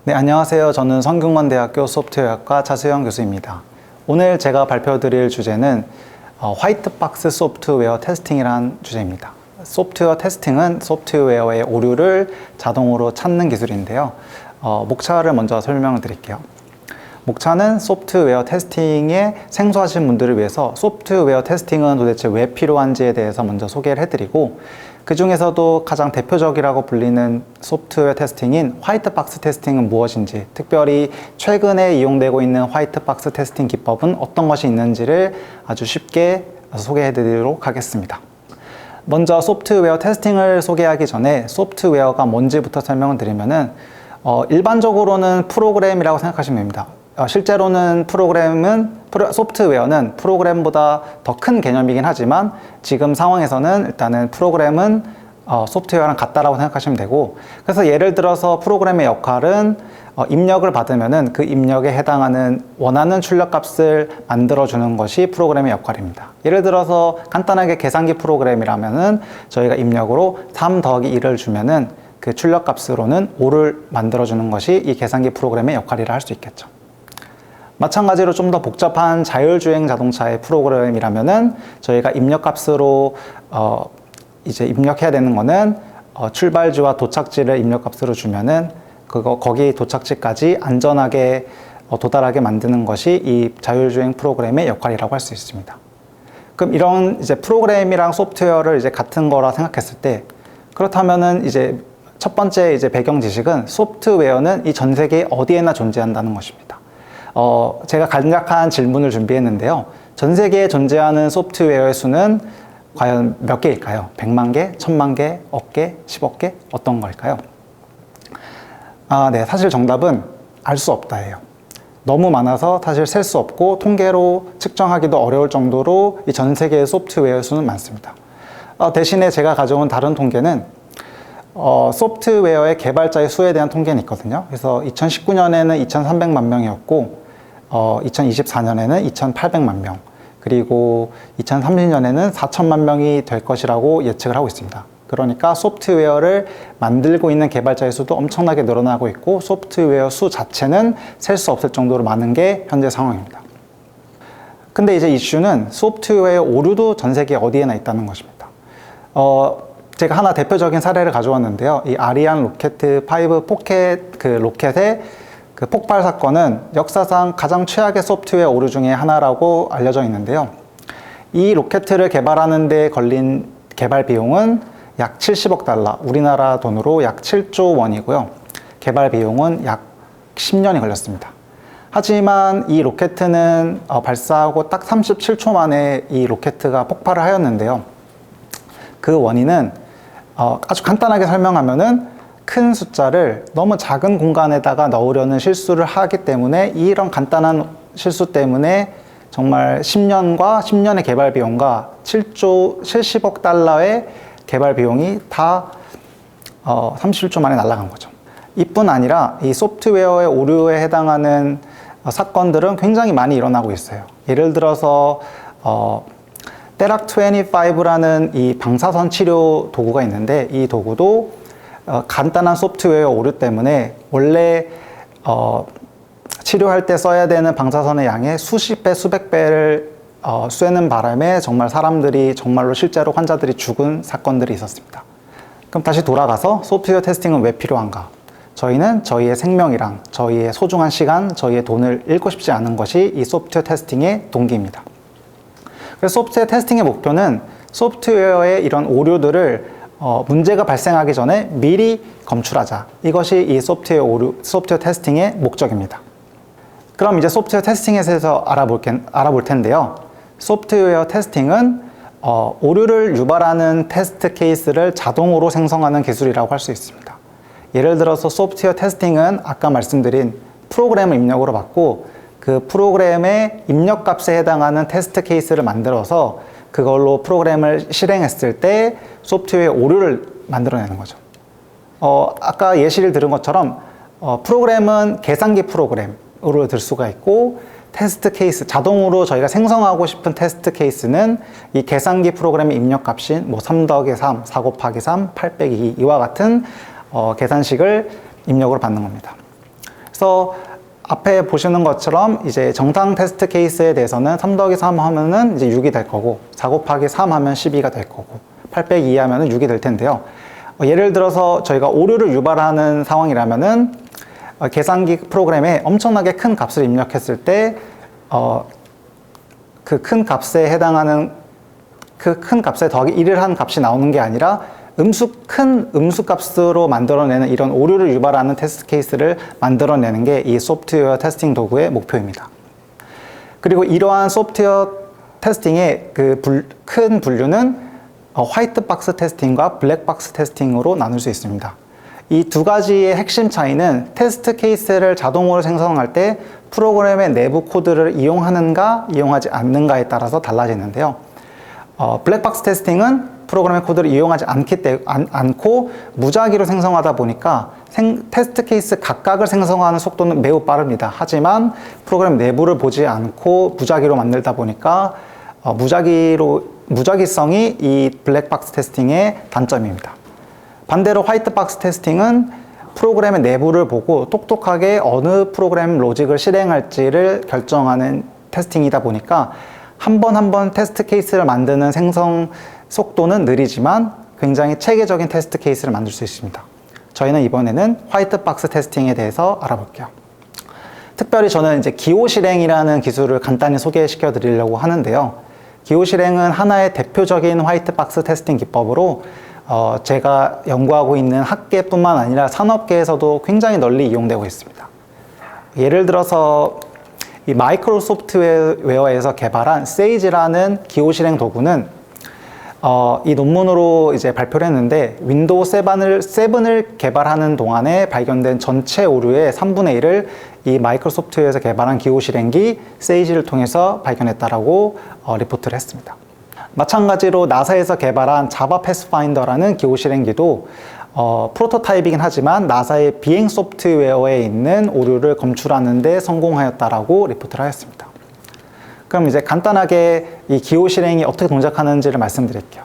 네, 안녕하세요. 저는 성균관대학교 소프트웨어학과 차수영 교수입니다. 오늘 제가 발표드릴 주제는 화이트박스 소프트웨어 테스팅이라는 주제입니다. 소프트웨어 테스팅은 소프트웨어의 오류를 자동으로 찾는 기술인데요. 목차를 먼저 설명을 드릴게요. 목차는 소프트웨어 테스팅에 생소하신 분들을 위해서 소프트웨어 테스팅은 도대체 왜 필요한지에 대해서 먼저 소개를 해드리고, 그 중에서도 가장 대표적이라고 불리는 소프트웨어 테스팅인 화이트박스 테스팅은 무엇인지, 특별히 최근에 이용되고 있는 화이트박스 테스팅 기법은 어떤 것이 있는지를 아주 쉽게 소개해 드리도록 하겠습니다. 먼저 소프트웨어 테스팅을 소개하기 전에 소프트웨어가 뭔지부터 설명을 드리면은 일반적으로는 프로그램이라고 생각하시면 됩니다. 실제로는 소프트웨어는 프로그램보다 더 큰 개념이긴 하지만 지금 상황에서는 일단은 프로그램은 소프트웨어랑 같다라고 생각하시면 되고, 그래서 예를 들어서 프로그램의 역할은 입력을 받으면은 그 입력에 해당하는 원하는 출력값을 만들어주는 것이 프로그램의 역할입니다. 예를 들어서 간단하게 계산기 프로그램이라면은 저희가 입력으로 3 더하기 1을 주면은 그 출력값으로는 5를 만들어주는 것이 이 계산기 프로그램의 역할이라 할 수 있겠죠. 마찬가지로 좀 더 복잡한 자율주행 자동차의 프로그램이라면은 저희가 입력값으로 이제 입력해야 되는 거는 출발지와 도착지를 입력값으로 주면은 거기 도착지까지 안전하게 도달하게 만드는 것이 이 자율주행 프로그램의 역할이라고 할 수 있습니다. 그럼 이런 이제 프로그램이랑 소프트웨어를 이제 같은 거라 생각했을 때, 그렇다면은 이제 첫 번째 이제 배경 지식은 소프트웨어는 이 전 세계 어디에나 존재한다는 것입니다. 제가 간략한 질문을 준비했는데요. 전 세계에 존재하는 소프트웨어의 수는 과연 몇 개일까요? 100만 개, 1000만 개, 억 개, 10억 개? 어떤 걸까요? 네, 사실 정답은 알 수 없다예요. 너무 많아서 사실 셀 수 없고 통계로 측정하기도 어려울 정도로 이 전 세계의 소프트웨어의 수는 많습니다. 대신에 제가 가져온 다른 통계는 소프트웨어의 개발자의 수에 대한 통계는 있거든요. 그래서 2019년에는 2,300만 명이었고 2024년에는 2,800만 명, 그리고 2030년에는 4천만 명이 될 것이라고 예측을 하고 있습니다. 그러니까 소프트웨어를 만들고 있는 개발자의 수도 엄청나게 늘어나고 있고, 소프트웨어 수 자체는 셀 수 없을 정도로 많은 게 현재 상황입니다. 근데 이제 이슈는 소프트웨어 오류도 전 세계 어디에나 있다는 것입니다. 제가 하나 대표적인 사례를 가져왔는데요. 이 아리안 로켓 5 포켓 로켓의 그 폭발 사건은 역사상 가장 최악의 소프트웨어 오류 중에 하나라고 알려져 있는데요. 이 로켓을 개발하는 데 걸린 개발 비용은 약 70억 달러, 우리나라 돈으로 약 7조 원이고요. 개발 비용은 약 10년이 걸렸습니다. 하지만 이 로켓은 발사하고 딱 37초 만에 이 로켓가 폭발을 하였는데요. 그 원인은 아주 간단하게 설명하면은 큰 숫자를 너무 작은 공간에다가 넣으려는 실수를 하기 때문에, 이런 간단한 실수 때문에 정말 10년의 개발 비용과 70억 달러의 개발 비용이 다 37초 만에 날아간 거죠. 이뿐 아니라 이 소프트웨어의 오류에 해당하는 사건들은 굉장히 많이 일어나고 있어요. 예를 들어서 테락25라는 이 방사선 치료 도구가 있는데, 이 도구도 간단한 소프트웨어 오류 때문에 원래 치료할 때 써야 되는 방사선의 양의 수십 배, 수백 배를 쐬는 바람에 정말 사람들이 정말로 실제로 환자들이 죽은 사건들이 있었습니다. 그럼 다시 돌아가서 소프트웨어 테스팅은 왜 필요한가? 저희는 저희의 생명이랑 저희의 소중한 시간, 저희의 돈을 잃고 싶지 않은 것이 이 소프트웨어 테스팅의 동기입니다. 그래서 소프트웨어 테스팅의 목표는 소프트웨어의 이런 오류들을 문제가 발생하기 전에 미리 검출하자. 이것이 이 소프트웨어 테스팅의 목적입니다. 그럼 이제 소프트웨어 테스팅에 대해서 알아볼 텐데요. 소프트웨어 테스팅은 오류를 유발하는 테스트 케이스를 자동으로 생성하는 기술이라고 할 수 있습니다. 예를 들어서 소프트웨어 테스팅은 아까 말씀드린 프로그램을 입력으로 받고, 그 프로그램의 입력값에 해당하는 테스트 케이스를 만들어서 그걸로 프로그램을 실행했을 때 소프트웨어 오류를 만들어내는 거죠. 아까 예시를 들은 것처럼 프로그램은 계산기 프로그램으로 들 수가 있고, 테스트 케이스, 자동으로 저희가 생성하고 싶은 테스트 케이스는 이 계산기 프로그램의 입력값인 뭐 3 더하기 3, 4 곱하기 3, 8 빼기 2 이와 같은 계산식을 입력으로 받는 겁니다. 그래서 앞에 보시는 것처럼 이제 정상 테스트 케이스에 대해서는 3 더하기 3 하면은 이제 6이 될 거고, 4 곱하기 3 하면 12가 될 거고, 8 빼기 2 하면은 6이 될 텐데요. 예를 들어서 저희가 오류를 유발하는 상황이라면은 계산기 프로그램에 엄청나게 큰 값을 입력했을 때 그 큰 값에 해당하는 그 큰 값에 더하기 1을 한 값이 나오는 게 아니라 큰 음수 값으로 만들어내는 이런 오류를 유발하는 테스트 케이스를 만들어내는 게 이 소프트웨어 테스팅 도구의 목표입니다. 그리고 이러한 소프트웨어 테스팅의 큰 분류는 화이트 박스 테스팅과 블랙 박스 테스팅으로 나눌 수 있습니다. 이 두 가지의 핵심 차이는 테스트 케이스를 자동으로 생성할 때 프로그램의 내부 코드를 이용하는가 이용하지 않는가에 따라서 달라지는데요. 블랙박스 테스팅은 프로그램의 코드를 이용하지 않고 무작위로 생성하다 보니까 테스트 케이스 각각을 생성하는 속도는 매우 빠릅니다. 하지만 프로그램 내부를 보지 않고 무작위로 만들다 보니까 무작위성이 이 블랙박스 테스팅의 단점입니다. 반대로 화이트박스 테스팅은 프로그램의 내부를 보고 똑똑하게 어느 프로그램 로직을 실행할지를 결정하는 테스팅이다 보니까 한 번 테스트 케이스를 만드는 생성 속도는 느리지만 굉장히 체계적인 테스트 케이스를 만들 수 있습니다. 저희는 이번에는 화이트박스 테스팅에 대해서 알아볼게요. 특별히 저는 이제 기호 실행이라는 기술을 간단히 소개시켜 드리려고 하는데요. 기호 실행은 하나의 대표적인 화이트박스 테스팅 기법으로 제가 연구하고 있는 학계뿐만 아니라 산업계에서도 굉장히 널리 이용되고 있습니다. 예를 들어서 이 마이크로소프트웨어에서 개발한 세이지라는 기호 실행 도구는 이 논문으로 이제 발표를 했는데 윈도우 7을 개발하는 동안에 발견된 전체 오류의 3분의 1을 이 마이크로소프트웨어에서 개발한 기호 실행기 세이지를 통해서 발견했다라고 리포트를 했습니다. 마찬가지로 나사에서 개발한 자바 패스파인더라는 기호 실행기도 프로토타입이긴 하지만 나사의 비행 소프트웨어에 있는 오류를 검출하는 데 성공하였다라고 리포트를 하였습니다. 그럼 이제 간단하게 이 기호 실행이 어떻게 동작하는지를 말씀드릴게요.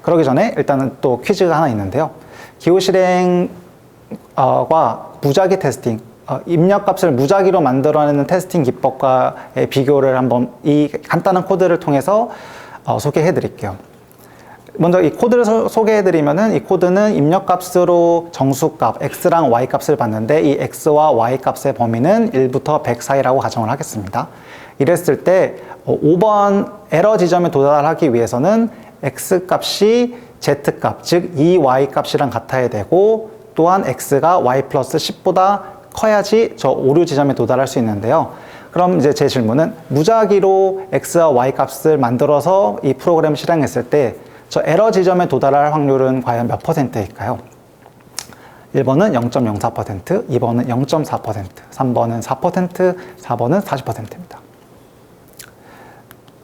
그러기 전에 일단은 또 퀴즈가 하나 있는데요. 기호 실행과 무작위 테스팅, 입력값을 무작위로 만들어내는 테스팅 기법과의 비교를 한번 이 간단한 코드를 통해서 소개해 드릴게요. 먼저 이 코드를 소개해 드리면은 이 코드는 입력값으로 정수값 x랑 y 값을 받는데 이 x와 y 값의 범위는 1부터 100 사이라고 가정을 하겠습니다. 이랬을 때 5번 에러 지점에 도달하기 위해서는 x 값이 z 값, 즉 이 y 값이랑 같아야 되고 또한 x가 y 플러스 10보다 커야지 저 오류 지점에 도달할 수 있는데요. 그럼 이제 제 질문은 무작위로 x와 y 값을 만들어서 이 프로그램을 실행했을 때 저 에러 지점에 도달할 확률은 과연 몇 %일까요? 1번은 0.04%, 2번은 0.4%, 3번은 4%, 4번은 40%입니다.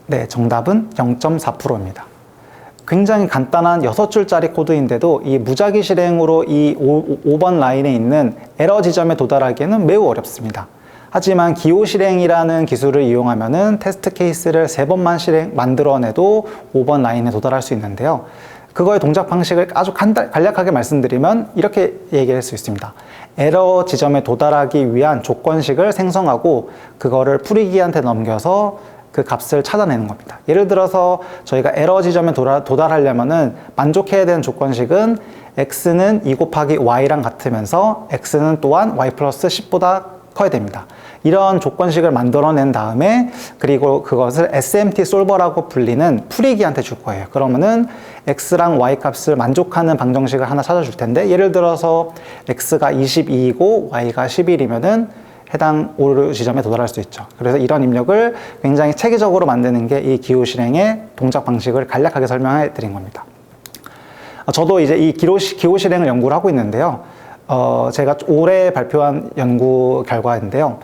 네, 정답은 0.4%입니다. 굉장히 간단한 6줄짜리 코드인데도 이 무작위 실행으로 이 5번 라인에 있는 에러 지점에 도달하기에는 매우 어렵습니다. 하지만 기호 실행이라는 기술을 이용하면은 테스트 케이스를 3번만 만들어내도 5번 라인에 도달할 수 있는데요. 그거의 동작 방식을 아주 간략하게 말씀드리면 이렇게 얘기할 수 있습니다. 에러 지점에 도달하기 위한 조건식을 생성하고 그거를 풀이기한테 넘겨서 그 값을 찾아내는 겁니다. 예를 들어서 저희가 에러 지점에 도달하려면은 만족해야 되는 조건식은 x는 2 곱하기 y랑 같으면서 x는 또한 y 플러스 10보다 커야 됩니다. 이런 조건식을 만들어낸 다음에 그리고 그것을 SMT 솔버라고 불리는 풀이기한테 줄 거예요. 그러면은 x랑 y 값을 만족하는 방정식을 하나 찾아줄 텐데 예를 들어서 x가 22이고 y가 11이면은 해당 오류 지점에 도달할 수 있죠. 그래서 이런 입력을 굉장히 체계적으로 만드는 게 이 기호 실행의 동작 방식을 간략하게 설명해 드린 겁니다. 저도 이제 이 기호 실행을 연구를 하고 있는데요. 제가 올해 발표한 연구 결과인데요.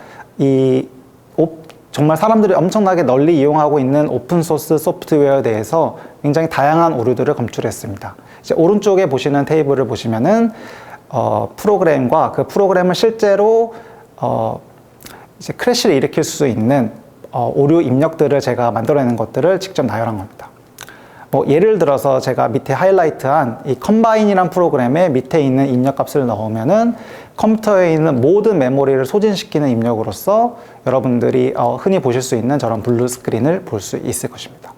정말 사람들이 엄청나게 널리 이용하고 있는 오픈소스 소프트웨어에 대해서 굉장히 다양한 오류들을 검출했습니다. 이제 오른쪽에 보시는 테이블을 보시면은 프로그램과 그 프로그램을 실제로 이제 크래시를 일으킬 수 있는 오류 입력들을 제가 만들어내는 것들을 직접 나열한 겁니다. 예를 들어서 제가 밑에 하이라이트한 이 컴바인이란 프로그램에 밑에 있는 입력값을 넣으면은 컴퓨터에 있는 모든 메모리를 소진시키는 입력으로서 여러분들이 흔히 보실 수 있는 저런 블루 스크린을 볼 수 있을 것입니다.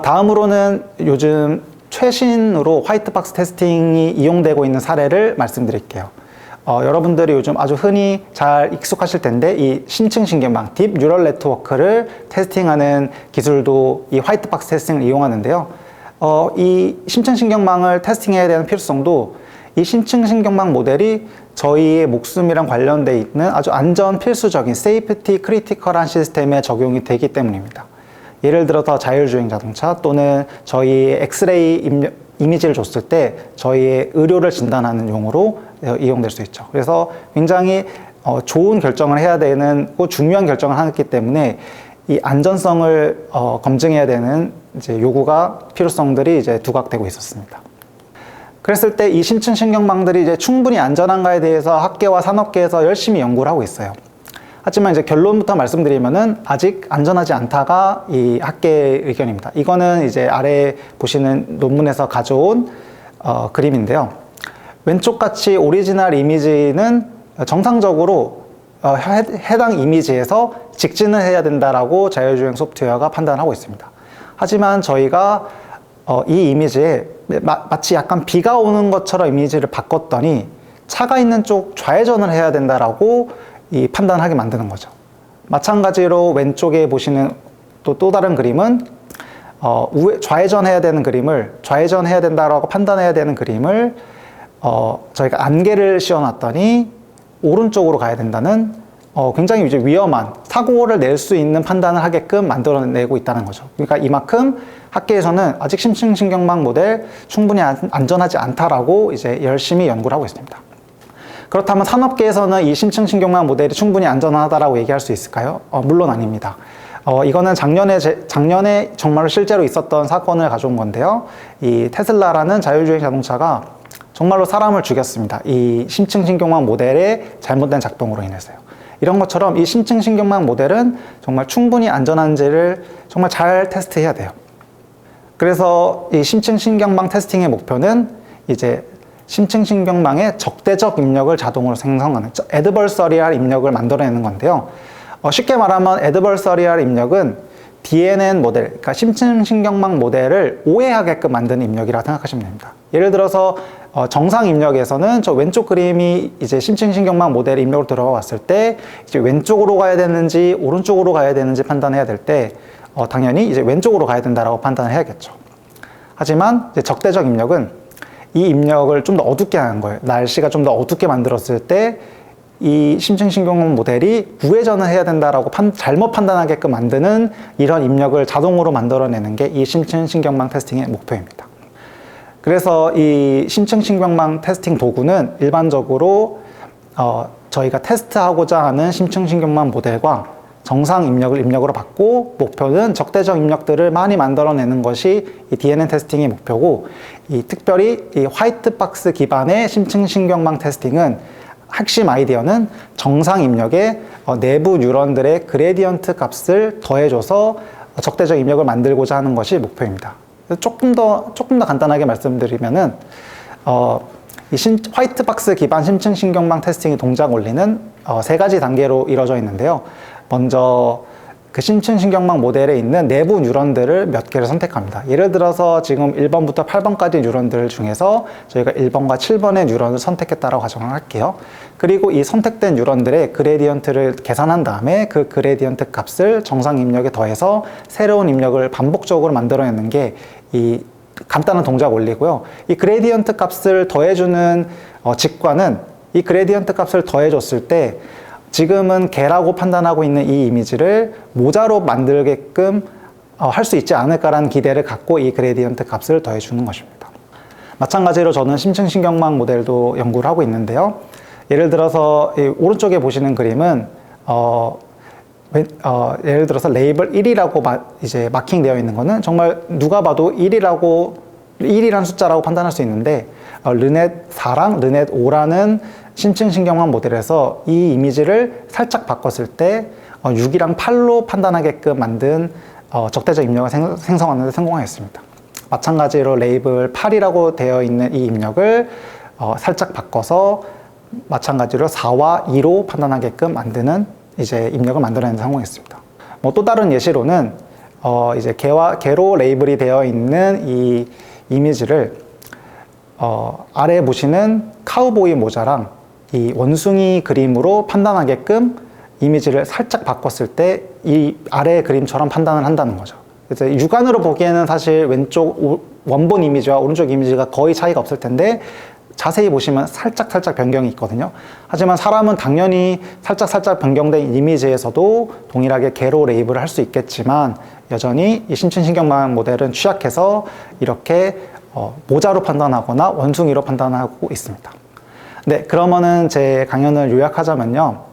다음으로는 요즘 최신으로 화이트박스 테스팅이 이용되고 있는 사례를 말씀드릴게요. 여러분들이 요즘 아주 흔히 잘 익숙하실 텐데 이 심층신경망, 딥 뉴럴 네트워크를 테스팅하는 기술도 이 화이트박스 테스팅을 이용하는데요. 이 심층신경망을 테스팅해야 되는 필요성도 이 심층신경망 모델이 저희의 목숨이랑 관련돼 있는 아주 안전 필수적인 세이프티 크리티컬한 시스템에 적용이 되기 때문입니다. 예를 들어서 자율주행 자동차 또는 저희 엑스레이 이미지를 줬을 때 저희의 의료를 진단하는 용으로 이용될 수 있죠. 그래서 굉장히 좋은 결정을 해야 되는 중요한 결정을 하기 때문에 이 안전성을 검증해야 되는 이제 요구가 필요성들이 이제 두각되고 있었습니다. 그랬을 때 이 심층신경망들이 이제 충분히 안전한가에 대해서 학계와 산업계에서 열심히 연구를 하고 있어요. 하지만 이제 결론부터 말씀드리면은 아직 안전하지 않다가 이 학계의 의견입니다. 이거는 이제 아래 보시는 논문에서 가져온 그림인데요. 왼쪽 같이 오리지널 이미지는 정상적으로 해당 이미지에서 직진을 해야 된다라고 자율주행 소프트웨어가 판단하고 있습니다. 하지만 저희가 이 이미지에 마치 약간 비가 오는 것처럼 이미지를 바꿨더니 차가 있는 쪽 좌회전을 해야 된다라고 이 판단하게 만드는 거죠. 마찬가지로 왼쪽에 보시는 또 다른 그림은 좌회전해야 되는 그림을 좌회전해야 된다라고 판단해야 되는 그림을 저희가 안개를 씌워놨더니 오른쪽으로 가야 된다는 굉장히 이제 위험한 사고를 낼 수 있는 판단을 하게끔 만들어내고 있다는 거죠. 그러니까 이만큼 학계에서는 아직 심층신경망 모델 충분히 안전하지 않다라고 이제 열심히 연구를 하고 있습니다. 그렇다면 산업계에서는 이 심층신경망 모델이 충분히 안전하다라고 얘기할 수 있을까요? 물론 아닙니다. 이거는 작년에 정말로 실제로 있었던 사건을 가져온 건데요. 이 테슬라라는 자율주행 자동차가 정말로 사람을 죽였습니다. 이 심층신경망 모델의 잘못된 작동으로 인해서요. 이런 것처럼 이 심층신경망 모델은 정말 충분히 안전한지를 정말 잘 테스트해야 돼요. 그래서 이 심층신경망 테스팅의 목표는 이제 심층신경망의 적대적 입력을 자동으로 생성하는 애드버서리얼 입력을 만들어내는 건데요. 쉽게 말하면 애드버서리얼 입력은 DNN 모델, 그러니까 심층신경망 모델을 오해하게끔 만드는 입력이라고 생각하시면 됩니다. 예를 들어서 정상 입력에서는 저 왼쪽 그림이 이제 심층신경망 모델 입력으로 들어가 왔을 때 이제 왼쪽으로 가야 되는지 오른쪽으로 가야 되는지 판단해야 될 때 당연히 이제 왼쪽으로 가야 된다라고 판단을 해야겠죠. 하지만 이제 적대적 입력은 이 입력을 좀 더 어둡게 하는 거예요. 날씨가 좀 더 어둡게 만들었을 때 이 심층신경망 모델이 우회전을 해야 된다라고 잘못 판단하게끔 만드는 이런 입력을 자동으로 만들어내는 게 이 심층신경망 테스팅의 목표입니다. 그래서 이 심층신경망 테스팅 도구는 일반적으로 저희가 테스트하고자 하는 심층신경망 모델과 정상 입력으로 받고 목표는 적대적 입력들을 많이 만들어내는 것이 이 DNN 테스팅의 목표고 특별히 이 화이트박스 기반의 심층신경망 테스팅은 핵심 아이디어는 정상 입력에 내부 뉴런들의 그레디언트 값을 더해줘서 적대적 입력을 만들고자 하는 것이 목표입니다. 조금 더 간단하게 말씀드리면은 화이트박스 기반 심층신경망 테스팅의 동작 원리는 세 가지 단계로 이루어져 있는데요. 먼저 그 심층신경망 모델에 있는 내부 뉴런들을 몇 개를 선택합니다. 예를 들어서 지금 1번부터 8번까지 뉴런들 중에서 저희가 1번과 7번의 뉴런을 선택했다라고 가정을 할게요. 그리고 이 선택된 뉴런들의 그레디언트를 계산한 다음에 그 그레디언트 값을 정상 입력에 더해서 새로운 입력을 반복적으로 만들어내는 게 이 간단한 동작 원리고요. 이 그레디언트 값을 더해주는 직관은 이 그레디언트 값을 더해줬을 때 지금은 개라고 판단하고 있는 이 이미지를 모자로 만들게끔 할 수 있지 않을까라는 기대를 갖고 이 그레디언트 값을 더해주는 것입니다. 마찬가지로 저는 심층신경망 모델도 연구를 하고 있는데요. 예를 들어서 이 오른쪽에 보시는 그림은 예를 들어서 레이블 1이라고 이제 마킹되어 있는 거는 정말 누가 봐도 1이란 숫자라고 판단할 수 있는데 르넷 4랑 르넷 5라는 심층신경망 모델에서 이 이미지를 살짝 바꿨을 때 6이랑 8로 판단하게끔 만든 적대적 입력을 생성하는 데 성공하였습니다. 마찬가지로 레이블 8이라고 되어 있는 이 입력을 살짝 바꿔서 마찬가지로 4와 2로 판단하게끔 만드는 이제 입력을 만들어내는 상황이었습니다. 뭐 또 다른 예시로는 이제 개로 레이블이 되어 있는 이 이미지를 아래에 보시는 카우보이 모자랑 이 원숭이 그림으로 판단하게끔 이미지를 살짝 바꿨을 때 이 아래의 그림처럼 판단을 한다는 거죠. 그래서 육안으로 보기에는 사실 왼쪽 원본 이미지와 오른쪽 이미지가 거의 차이가 없을 텐데 자세히 보시면 살짝 변경이 있거든요. 하지만 사람은 당연히 살짝 변경된 이미지에서도 동일하게 개로 레이블을 할 수 있겠지만 여전히 이 심층신경망 모델은 취약해서 이렇게 모자로 판단하거나 원숭이로 판단하고 있습니다. 네, 그러면은 제 강연을 요약하자면요.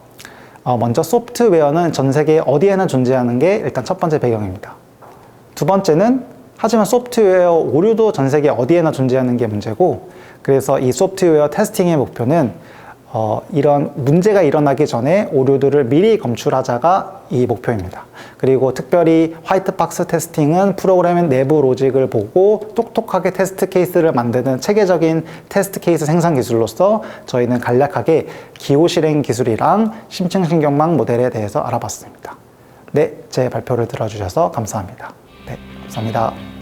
먼저 소프트웨어는 전 세계 어디에나 존재하는 게 일단 첫 번째 배경입니다. 두 번째는 하지만 소프트웨어 오류도 전 세계 어디에나 존재하는 게 문제고, 그래서 이 소프트웨어 테스팅의 목표는 이런 문제가 일어나기 전에 오류들을 미리 검출하자가 이 목표입니다. 그리고 특별히 화이트박스 테스팅은 프로그램의 내부 로직을 보고 똑똑하게 테스트 케이스를 만드는 체계적인 테스트 케이스 생산 기술로서 저희는 간략하게 기호 실행 기술이랑 심층신경망 모델에 대해서 알아봤습니다. 네, 제 발표를 들어주셔서 감사합니다. 네, 감사합니다.